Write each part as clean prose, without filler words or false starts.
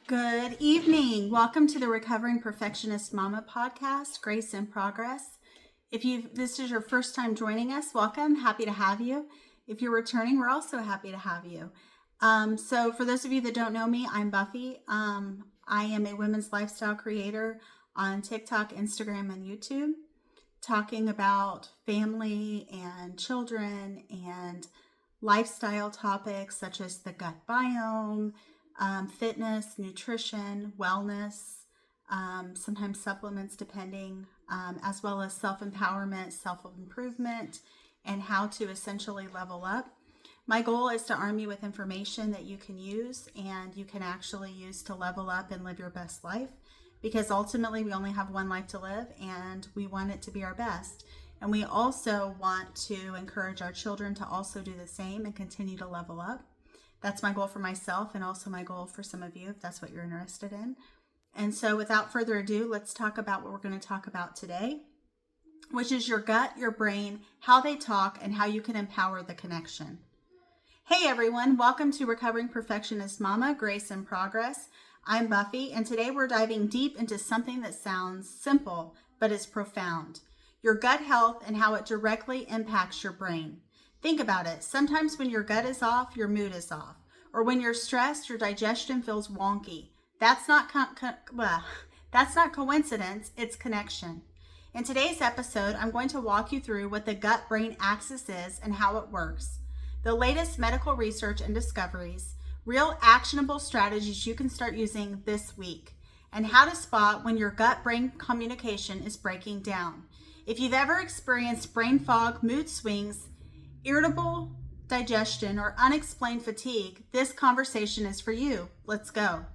Good evening. Welcome to the Recovering Perfectionist Mama podcast, Grace in Progress. If this is your first time joining us, welcome. Happy to have you. If you're returning, we're also happy to have you. So for those of you that don't know me, I'm Buffy. I am a women's lifestyle creator on TikTok, Instagram, and YouTube, talking about family and children and lifestyle topics such as the gut biome, fitness, nutrition, wellness, sometimes supplements depending, as well as self-empowerment, self-improvement, and how to essentially level up. My goal is to arm you with information that you can use and you can actually use to level up and live your best life, because ultimately we only have one life to live and we want it to be our best. And we also want to encourage our children to also do the same and continue to level up. That's my goal for myself and also my goal for some of you, if that's what you're interested in. And so without further ado, let's talk about what we're going to talk about today, which is your gut, your brain, how they talk, and how you can empower the connection. Hey everyone, welcome to Recovering Perfectionist Mama, Grace in Progress. I'm Buffy, and today we're diving deep into something that sounds simple, but is profound. Your gut health and how it directly impacts your brain. Think about it. Sometimes when your gut is off, your mood is off. Or when you're stressed, your digestion feels wonky. That's not coincidence, it's connection. In today's episode, I'm going to walk you through what the gut-brain axis is and how it works, the latest medical research and discoveries, real actionable strategies you can start using this week, and how to spot when your gut-brain communication is breaking down. If you've ever experienced brain fog, mood swings, irritable digestion, or unexplained fatigue, this conversation is for you. Let's go.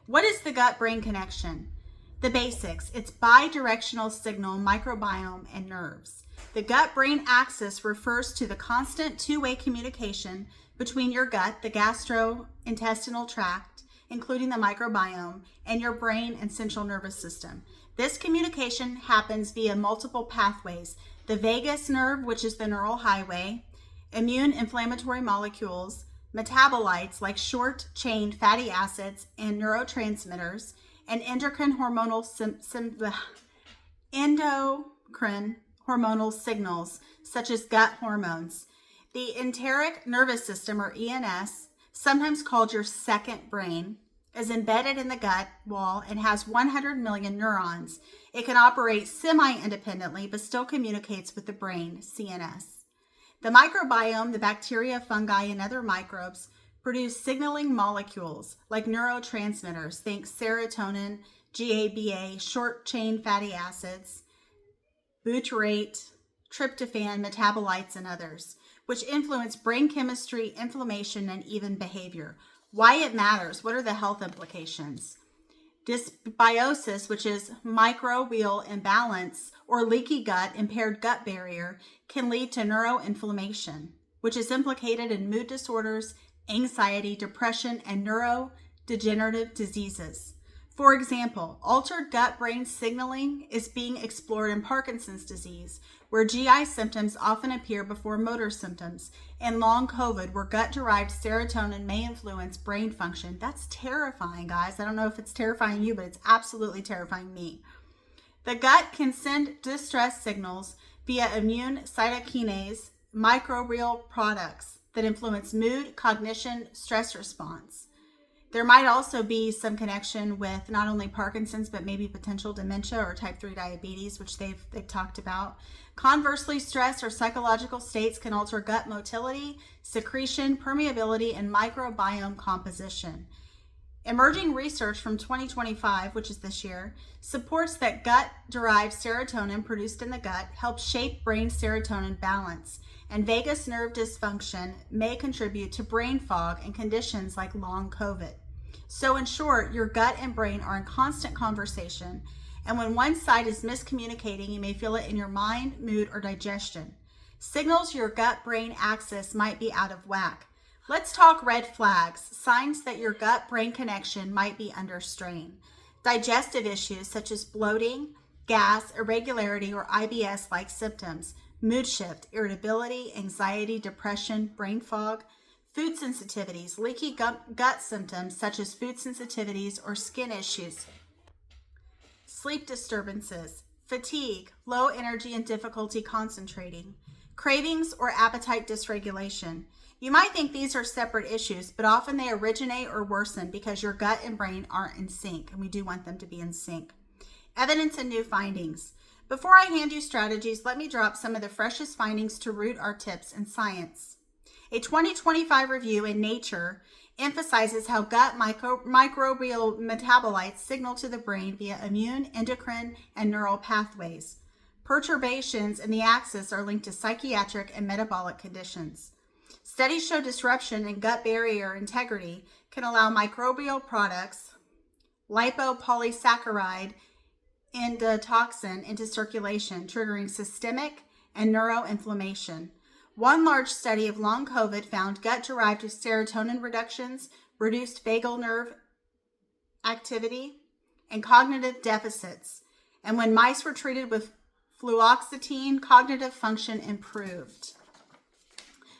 What is the gut-brain connection? The basics. It's bidirectional signal, microbiome, and nerves. The gut-brain axis refers to the constant two-way communication between your gut, the gastrointestinal tract, including the microbiome, and your brain and central nervous system. This communication happens via multiple pathways: the vagus nerve, which is the neural highway, immune inflammatory molecules, metabolites like short-chain fatty acids and neurotransmitters, and endocrine hormonal signals such as gut hormones. The enteric nervous system, or ENS, sometimes called your second brain, is embedded in the gut wall and has 100 million neurons. It can operate semi-independently, but still communicates with the brain, CNS. The microbiome, the bacteria, fungi, and other microbes, produce signaling molecules like neurotransmitters, think serotonin, GABA, short-chain fatty acids, butyrate, tryptophan, metabolites, and others, which influence brain chemistry, inflammation, and even behavior. Why it matters. What are the health implications? Dysbiosis, which is microbial imbalance or leaky gut, impaired gut barrier, can lead to neuroinflammation, which is implicated in mood disorders, anxiety, depression, and neurodegenerative diseases. For example, altered gut-brain signaling is being explored in Parkinson's disease, where GI symptoms often appear before motor symptoms, and long COVID, where gut-derived serotonin may influence brain function. That's terrifying, guys. I don't know if it's terrifying you, but it's absolutely terrifying me. The gut can send distress signals via immune cytokinase microbial products that influence mood, cognition, stress response. There might also be some connection with not only Parkinson's, but maybe potential dementia or type 3 diabetes, which they've talked about. Conversely, stress or psychological states can alter gut motility, secretion, permeability, and microbiome composition. Emerging research from 2025, which is this year, supports that gut-derived serotonin produced in the gut helps shape brain serotonin balance, and vagus nerve dysfunction may contribute to brain fog and conditions like long COVID. So in short, your gut and brain are in constant conversation, and when one side is miscommunicating, you may feel it in your mind, mood, or digestion. Signals your gut-brain axis might be out of whack. Let's talk red flags, signs that your gut-brain connection might be under strain. Digestive issues such as bloating, gas, irregularity, or IBS-like symptoms, mood shift, irritability, anxiety, depression, brain fog, Food sensitivities, leaky gut symptoms such as food sensitivities or skin issues. Sleep disturbances, fatigue, low energy and difficulty concentrating. Cravings or appetite dysregulation. You might think these are separate issues, but often they originate or worsen because your gut and brain aren't in sync, and we do want them to be in sync. Evidence and new findings. Before I hand you strategies, let me drop some of the freshest findings to root our tips in science. A 2025 review in Nature emphasizes how gut microbial metabolites signal to the brain via immune, endocrine, and neural pathways. Perturbations in the axis are linked to psychiatric and metabolic conditions. Studies show disruption in gut barrier integrity can allow microbial products, lipopolysaccharide, endotoxin into circulation, triggering systemic and neuroinflammation. One large study of long COVID found gut-derived serotonin reductions, reduced vagal nerve activity, and cognitive deficits. And when mice were treated with fluoxetine, cognitive function improved.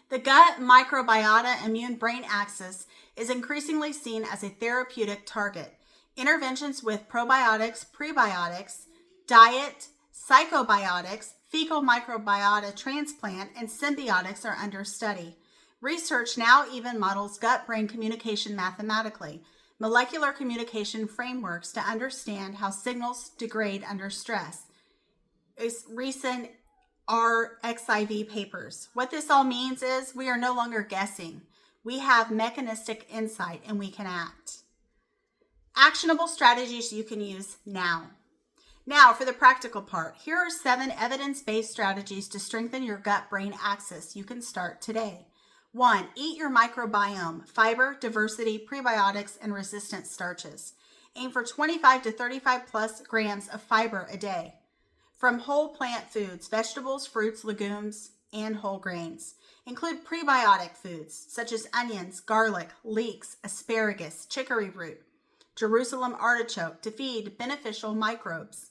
The gut microbiota immune-brain axis is increasingly seen as a therapeutic target. Interventions with probiotics, prebiotics, diet, psychobiotics, fecal microbiota transplant, and symbiotics are under study. Research now even models gut-brain communication mathematically, molecular communication frameworks to understand how signals degrade under stress. Recent RXIV papers. What this all means is we are no longer guessing. We have mechanistic insight and we can act. Actionable strategies you can use now. Now for the practical part. Here are 7 evidence-based strategies to strengthen your gut-brain axis. You can start today. 1. Eat your microbiome, fiber, diversity, prebiotics, and resistant starches. Aim for 25 to 35 plus grams of fiber a day from whole plant foods, vegetables, fruits, legumes, and whole grains. Include prebiotic foods such as onions, garlic, leeks, asparagus, chicory root, Jerusalem artichoke to feed beneficial microbes.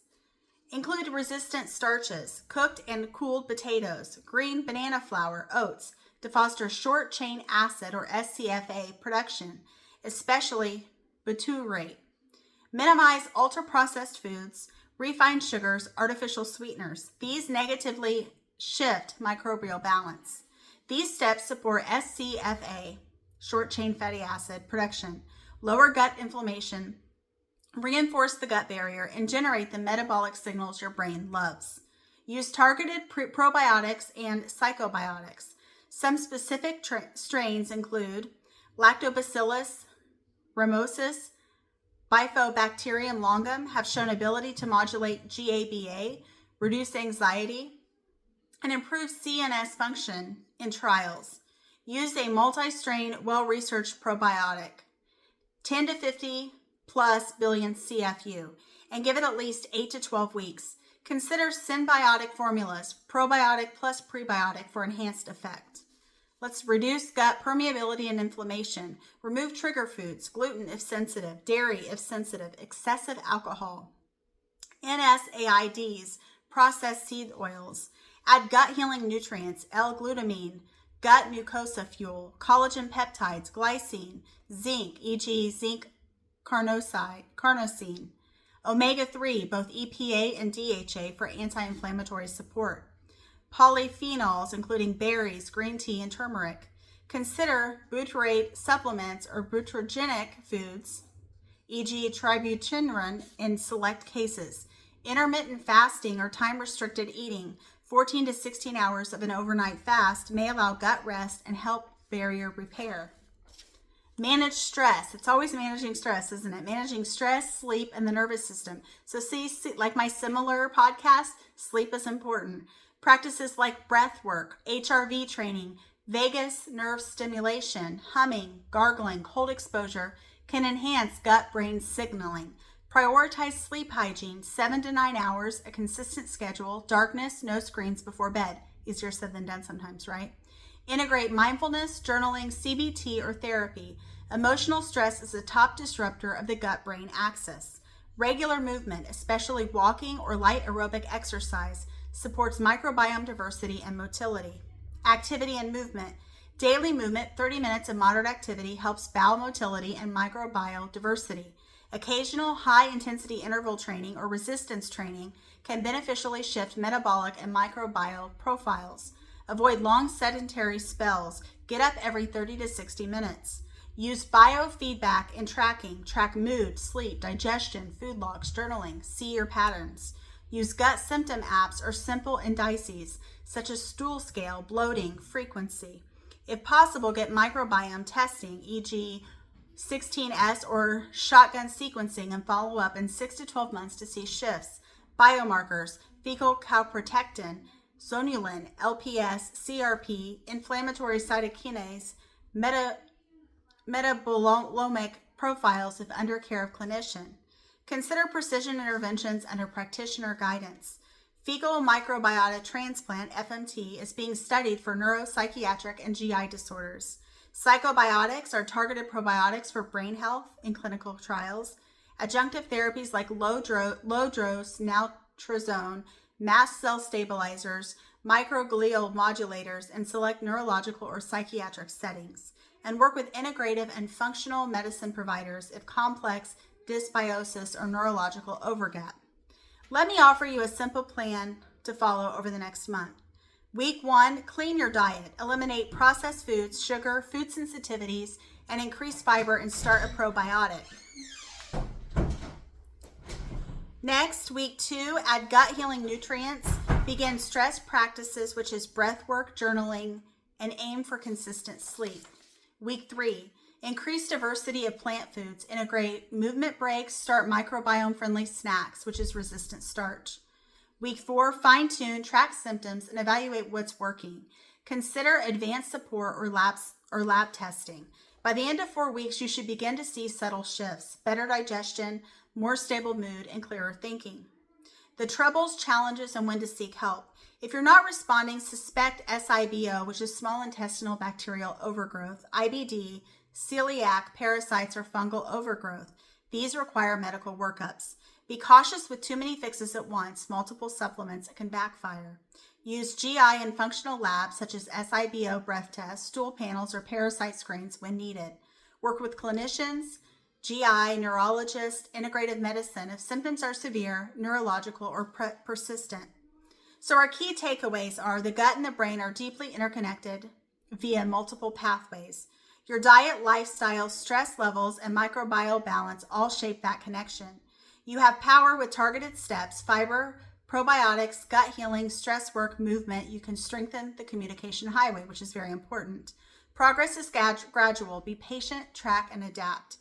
Include resistant starches, cooked and cooled potatoes, green banana flour, oats to foster short chain acid or SCFA production, especially butyrate. Minimize ultra-processed foods, refined sugars, artificial sweeteners. These negatively shift microbial balance. These steps support SCFA, short chain fatty acid production, lower gut inflammation, reinforce the gut barrier, and generate the metabolic signals your brain loves. Use targeted probiotics and psychobiotics. Some specific strains include Lactobacillus rhamnosus, Bifidobacterium longum have shown ability to modulate GABA, reduce anxiety, and improve CNS function in trials. Use a multi-strain, well-researched probiotic, 10 to 50 plus billion CFU, and give it at least 8 to 12 weeks. Consider symbiotic formulas, probiotic plus prebiotic for enhanced effect. Let's reduce gut permeability and inflammation. Remove trigger foods, gluten if sensitive, dairy if sensitive, excessive alcohol, NSAIDs, processed seed oils. Add gut healing nutrients, L-glutamine, gut mucosa fuel, collagen peptides, glycine, zinc, e.g. zinc carnosine, omega-3, both EPA and DHA for anti-inflammatory support. Polyphenols, including berries, green tea, and turmeric. Consider butyrate supplements or butyrogenic foods, e.g. tributylin in select cases. Intermittent fasting or time-restricted eating, 14 to 16 hours of an overnight fast, may allow gut rest and help barrier repair. Manage stress. It's always managing stress, isn't it? Managing stress, sleep, and the nervous system. So see, like my similar podcast, sleep is important. Practices like breath work, HRV training, vagus nerve stimulation, humming, gargling, cold exposure can enhance gut-brain signaling. Prioritize sleep hygiene, 7 to 9 hours, a consistent schedule, darkness, no screens before bed. Easier said than done sometimes, right? Integrate mindfulness, journaling, CBT, or therapy. Emotional stress is a top disruptor of the gut-brain axis. Regular movement, especially walking or light aerobic exercise, supports microbiome diversity and motility. Activity and movement. Daily movement, 30 minutes of moderate activity, helps bowel motility and microbiome diversity. Occasional high-intensity interval training or resistance training can beneficially shift metabolic and microbiome profiles. Avoid long sedentary spells. Get up every 30 to 60 minutes. Use biofeedback in tracking. Track mood, sleep, digestion, food logs, journaling. See your patterns. Use gut symptom apps or simple indices such as stool scale, bloating, frequency. If possible, get microbiome testing, e.g. 16S or shotgun sequencing, and follow up in 6 to 12 months to see shifts. Biomarkers, fecal calprotectin, zonulin, LPS, CRP, inflammatory cytokinase, metabolomic profiles if under care of clinician. Consider precision interventions under practitioner guidance. Fecal microbiota transplant, FMT, is being studied for neuropsychiatric and GI disorders. Psychobiotics are targeted probiotics for brain health in clinical trials. Adjunctive therapies like low-dose naltrexone, mast cell stabilizers, microglial modulators in select neurological or psychiatric settings. And work with integrative and functional medicine providers if complex dysbiosis or neurological overgap. Let me offer you a simple plan to follow over the next month. Week 1, clean your diet. Eliminate processed foods, sugar, food sensitivities, and increase fiber and start a probiotic. Next, week 2, add gut healing nutrients. Begin stress practices, which is breath work, journaling, and aim for consistent sleep. Week 3, increase diversity of plant foods. Integrate movement breaks. Start microbiome-friendly snacks, which is resistant starch. Week 4, fine-tune, track symptoms, and evaluate what's working. Consider advanced support or lab testing. By the end of 4 weeks, you should begin to see subtle shifts, better digestion, more stable mood, and clearer thinking. The troubles, challenges, and when to seek help. If you're not responding, suspect SIBO, which is small intestinal bacterial overgrowth, IBD, celiac, parasites, or fungal overgrowth. These require medical workups. Be cautious with too many fixes at once, multiple supplements can backfire. Use GI and functional labs such as SIBO breath tests, stool panels, or parasite screens when needed. Work with clinicians, GI, neurologists, integrative medicine if symptoms are severe, neurological, or persistent. So our key takeaways are the gut and the brain are deeply interconnected via multiple pathways. Your diet, lifestyle, stress levels, and microbiome balance all shape that connection. You have power with targeted steps, fiber, probiotics, gut healing, stress work, movement. You can strengthen the communication highway, which is very important. Progress is gradual. Be patient, track, and adapt.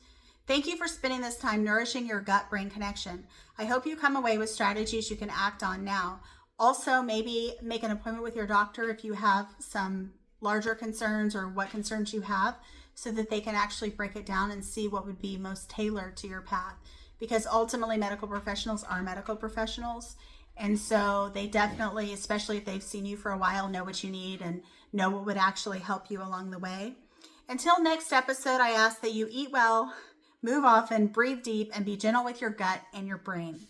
Thank you for spending this time nourishing your gut-brain connection. I hope you come away with strategies you can act on now. Also, maybe make an appointment with your doctor if you have some larger concerns or what concerns you have so that they can actually break it down and see what would be most tailored to your path. Because ultimately, medical professionals are medical professionals. And so they definitely, especially if they've seen you for a while, know what you need and know what would actually help you along the way. Until next episode, I ask that you eat well, move often, breathe deep, and be gentle with your gut and your brain.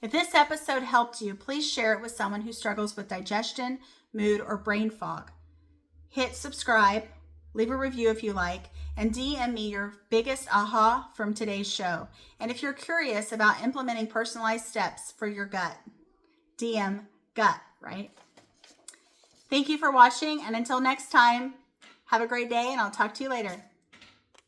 If this episode helped you, please share it with someone who struggles with digestion, mood, or brain fog. Hit subscribe, leave a review if you like, and DM me your biggest aha from today's show. And if you're curious about implementing personalized steps for your gut, DM gut, right? Thank you for watching, and until next time, have a great day, and I'll talk to you later.